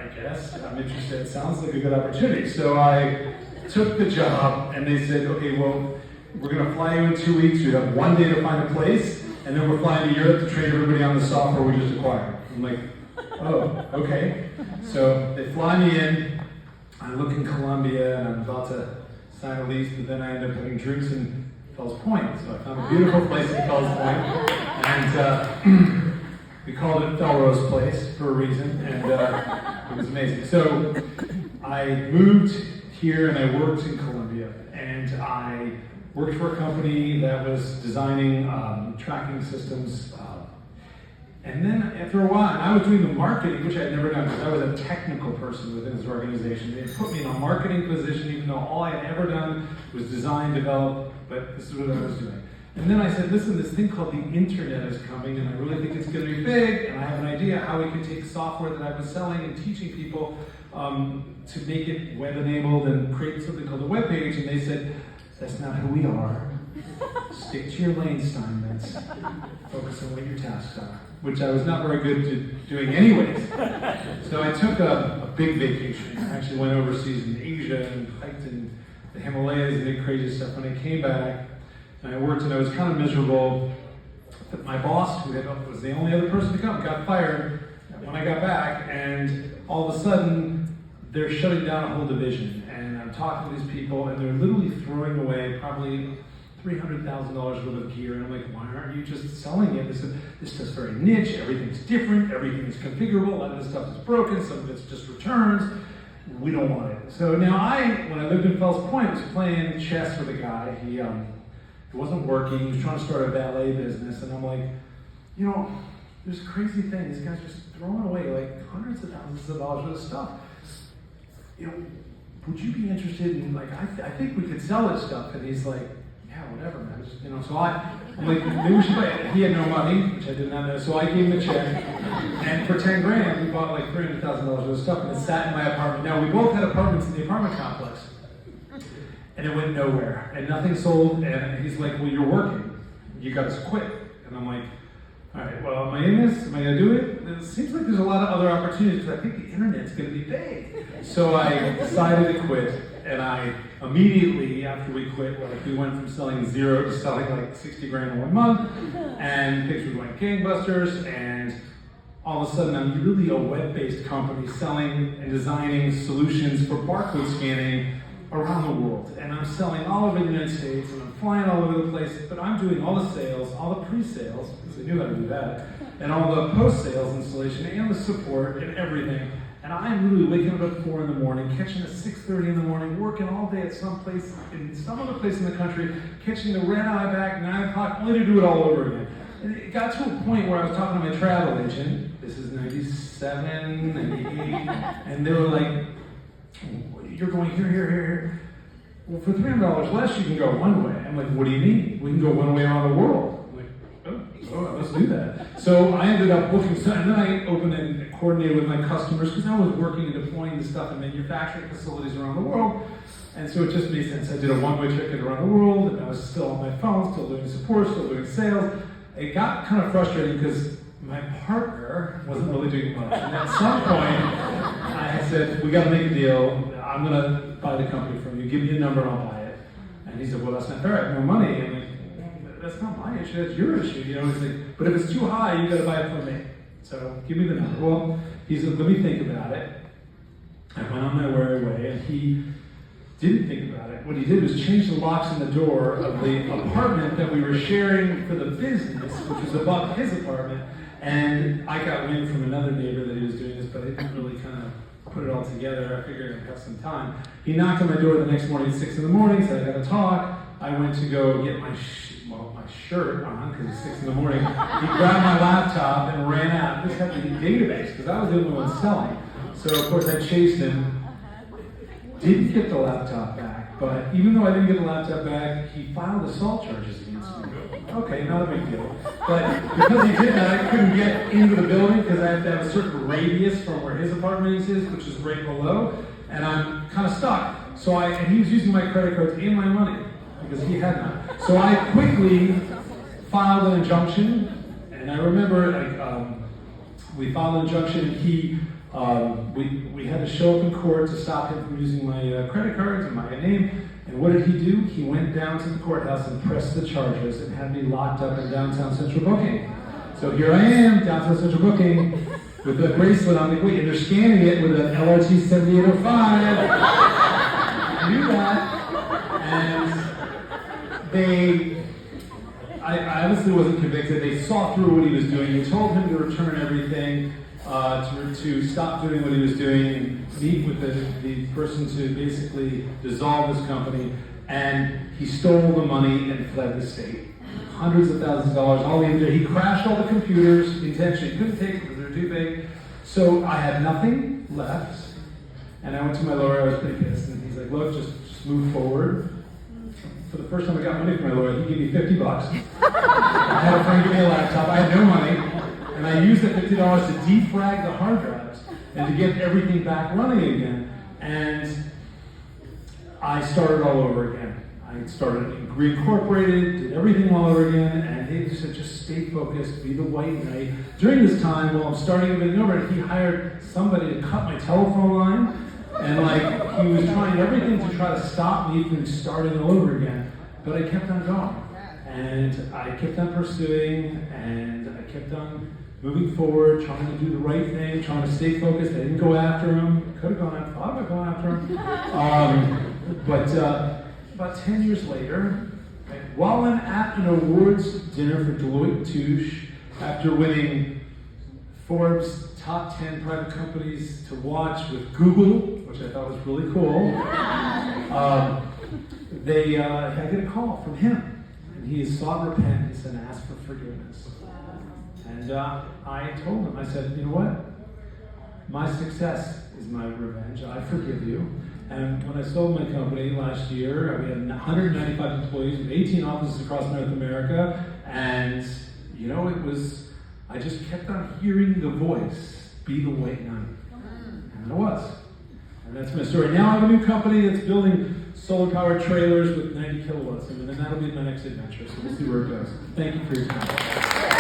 I guess, I'm interested. It sounds like a good opportunity. So I took the job, and they said, okay, well, we're going to fly you in 2 weeks. You have 1 day to find a place, and then we're flying to Europe to train everybody on the software we just acquired. I'm like, oh, okay. So they fly me in. I look in Colombia, and I'm about to sign a lease, but then I end up having drinks in Fells Point. So I found a beautiful place in Fells Point, and we called it Felrose Place for a reason, and it was amazing. So I moved here, and I worked in Colombia, and I worked for a company that was designing tracking systems. And then after a while, and I was doing the marketing, which I had never done because I was a technical person within this organization. They put me in a marketing position, even though all I had ever done was design, develop, but this is what I was doing. And then I said, listen, this thing called the internet is coming, and I really think it's going to be big, and I have an idea how we can take software that I've been selling and teaching people to make it web-enabled and create something called a web page. And they said, that's not who we are. Stick to your lane, Steinmetz. Focus on what your tasks are, which I was not very good at doing anyways. So I took a big vacation. I actually went overseas in Asia and hiked in the Himalayas and did crazy stuff. When I came back, and I worked, and I was kind of miserable. My boss, who was the only other person to come, got fired when I got back, and all of a sudden, they're shutting down a whole division. And I'm talking to these people, and they're literally throwing away probably $300,000 worth of gear. And I'm like, why aren't you just selling it? This stuff's very niche, everything's different, everything is configurable, a lot of this stuff is broken, some of it's just returns. We don't want it. So now when I lived in Fells Point, I was playing chess with a guy. It wasn't working, he was trying to start a valet business, and I'm like, there's a crazy thing, this guy's just throwing away like hundreds of thousands of dollars worth of stuff. Would you be interested in, I think we could sell this stuff? And he's like, yeah, whatever, man. So I'm like, maybe we should buy it. He had no money, which I did not know, so I gave him a check, and for 10 grand, we bought like $300,000 worth of stuff, and it sat in my apartment. Now, we both had apartments in the apartment complex. And it went nowhere, and nothing sold, and he's like, well, you're working, you got to quit. And I'm like, all right, well, am I in this? Am I going to do it? And it seems like there's a lot of other opportunities, because I think the internet's going to be big. So I decided to quit, and I immediately, after we quit, we went from selling zero to selling like 60 grand in 1 month, and things were going gangbusters, and all of a sudden I'm really a web-based company selling and designing solutions for barcode scanning around the world, and I'm selling all over the United States, and I'm flying all over the place, but I'm doing all the sales, all the pre-sales, because I knew how to do that, and all the post-sales installation, and the support, and everything, and I'm really waking up at 4 in the morning, catching at 6:30 in the morning, working all day at some place, in some other place in the country, catching the red eye back, 9 o'clock, only to do it all over again. And it got to a point where I was talking to my travel agent, this is 97, 98, and they were like, you're going here. Well, for $300 less, you can go one way. I'm like, what do you mean? We can go one way around the world. I'm like, oh, let's do that. So I ended up booking, and then I opened and coordinated with my customers, because I was working and deploying this stuff in manufacturing facilities around the world. And so it just made sense. I did a one-way ticket around the world, and I was still on my phone, still doing support, still doing sales. It got kind of frustrating because my partner wasn't really doing much. And at some point, I said, we got to make a deal. I'm going to buy the company from you. Give me a number and I'll buy it. And he said, well, that's not fair. I have no money. I'm like, that's not my issue. That's your issue. He's like, but if it's too high, you got to buy it from me. So give me the number. Well, he said, let me think about it. I went on my merry way, and he didn't think about it. What he did was change the locks in the door of the apartment that we were sharing for the business, which was above his apartment. And I got wind from another neighbor that he was doing this, but I didn't really kind of put it all together. I figured I'd have some time. He knocked on my door the next morning at 6 in the morning, said I got to talk. I went to go get my shirt on, because it's 6 in the morning. He grabbed my laptop and ran out. This had the database, because I was the only one selling. So of course I chased him. Didn't get the laptop back, but even though I didn't get the laptop back, he filed assault charges against me. Okay, not a big deal. But because he did that, I couldn't get into the building because I have to have a certain radius from where his apartment is, which is right below, and I'm kind of stuck. And he was using my credit cards and my money because he had none. So I quickly filed an injunction, and I remember we filed an injunction. He we had to show up in court to stop him from using my credit cards and my name. And what did he do? He went down to the courthouse and pressed the charges and had me locked up in downtown Central Booking. So here I am, downtown Central Booking, with a bracelet on the way, and they're scanning it with an LRT 7805. I knew that. And I honestly wasn't convicted. They saw through what he was doing. They told him to return everything, to stop doing what he was doing, and meet with the person to basically dissolve his company. And he stole the money and fled the state. Hundreds of thousands of dollars. All he crashed all the computers intentionally. He couldn't take them because they were too big. So I had nothing left. And I went to my lawyer. I was pretty pissed. And he's like, look, just move forward. For the first time I got money from my lawyer, he gave me $50. I had a friend give me a laptop. I had no money. And I used that $50 to defrag the hard drives and to get everything back running again. And I started all over again. I started reincorporated, did everything all over again, and they just said, just stay focused, be the white knight. During this time, while I'm starting everything over, he hired somebody to cut my telephone line, and he was trying everything to try to stop me from starting all over again. But I kept on going, and I kept on pursuing, and I kept on moving forward, trying to do the right thing, trying to stay focused. I didn't go after him. Could have gone after, thought about going after him. But about 10 years later, while I'm at an awards dinner for Deloitte Touche, after winning Forbes' top 10 private companies to watch with Google, which I thought was really cool, I get a call from him. And he has sought repentance and asked for forgiveness. And I told him, I said, you know what? My success is my revenge. I forgive you. And when I sold my company last year, we had 195 employees with 18 offices across North America. And, I just kept on hearing the voice, be the white knight. And I was. And that's my story. Now I have a new company that's building solar-powered trailers with 90 kilowatts. And then that'll be my next adventure. So we'll see where it goes. Thank you for your time.